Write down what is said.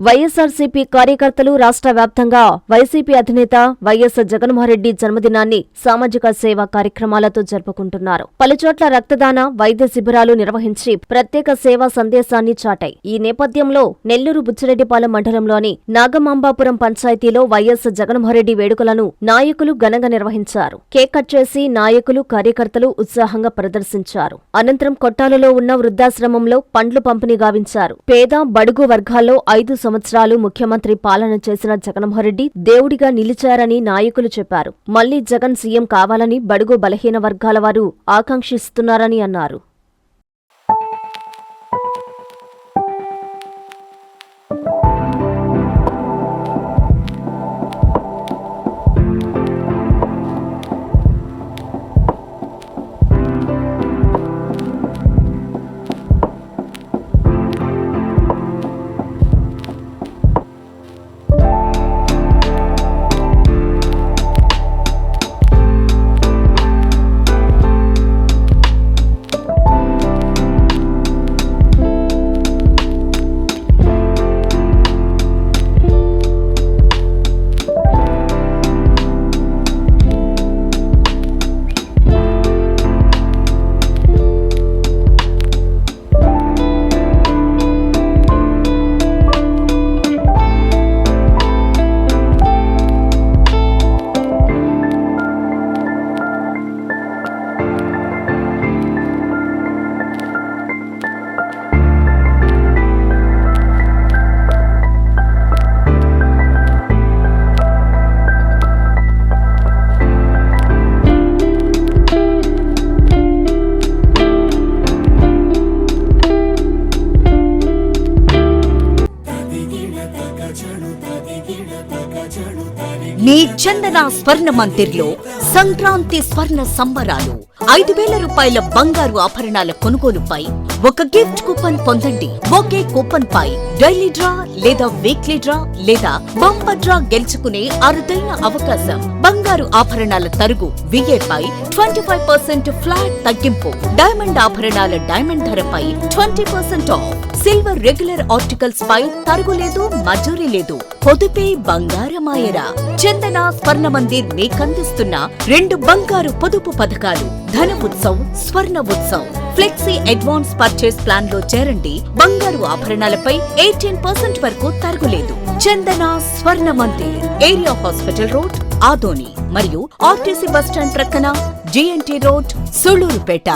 వైఎస్ఆర్సీపీ కార్యకర్తలు రాష్ట్ర వ్యాప్తంగా వైసీపీ అధినేత వైఎస్ జగన్మోహన్రెడ్డి జన్మదినాన్ని సామాజిక సేవా కార్యక్రమాలతో జరుపుకుంటున్నారు. పలుచోట్ల రక్తదాన, వైద్య శిబిరాలు నిర్వహించి ప్రత్యేక సేవా సందేశాన్ని చాటాయి. ఈ నేపథ్యంలో నెల్లూరు బుచ్చిరెడ్డిపాలెం మండలంలోని నాగమాంబాపురం పంచాయతీలో వైఎస్ జగన్మోహన్రెడ్డి వేడుకలను నాయకులు ఘనంగా నిర్వహించారు. కేక్ కట్ చేసి నాయకులు, కార్యకర్తలు ఉత్సాహంగా ప్రదర్శించారు. అనంతరం కొట్టాలలో ఉన్న వృద్ధాశ్రమంలో పండ్లు పంపిణీ గావించారు. పేద, బడుగు వర్గాల్లో 5 సంవత్సరాలు ముఖ్యమంత్రి పాలన చేసిన జగన్మోహన్రెడ్డి దేవుడిగా నిలిచారని నాయకులు చెప్పారు. మళ్లీ జగన్ సీఎం కావాలని బడుగు బలహీన వర్గాల వారు ఆకాంక్షిస్తున్నారని అన్నారు. మీ చందన స్వర్ణ మందిర్లో సంక్రాంతి స్వర్ణ సంబరాలు. 5,000 రూపాయల బంగారు ఆభరణాల కొనుగోలుపై ఒక గిఫ్ట్ కూపన్ పొందండి. ఒకే కూపన్ పై డైలీ డ్రా లేదా వీక్లీ డ్రా లేదా బంపర్ డ్రా గెలుచుకునే అరుదైన అవకాశం. బంగారు ఆభరణాల తరుగు VA పై 25% ఫ్లాట్ తగ్గింపు. డైమండ్ ఆభరణాల డైమండ్ ధరపై 20% ఆఫ్. సిల్వర్ రెగ్యులర్ ఆర్టికల్స్ పై తరుగులేదు, మజూరీ లేదు. పొదుపే బంగారమాయరా. చందన స్వర్ణ మందిర్ మీకందిస్తున్న 2 బంగారు పొదుపు పథకాలు. ధన ఉత్సవ్, స్వర్ణ Utsav. Flexi advance purchase plan లో చేరండి. బంగారు ఆభరణాలపై 18% వరకు తరుగులేదు. చందన స్వర్ణ Mandir, area hospital road, Adoni మరియు ఆర్టీసీ బస్టాండ్ ప్రక్కన, GNT రోడ్, సుళ్లూరుపేట.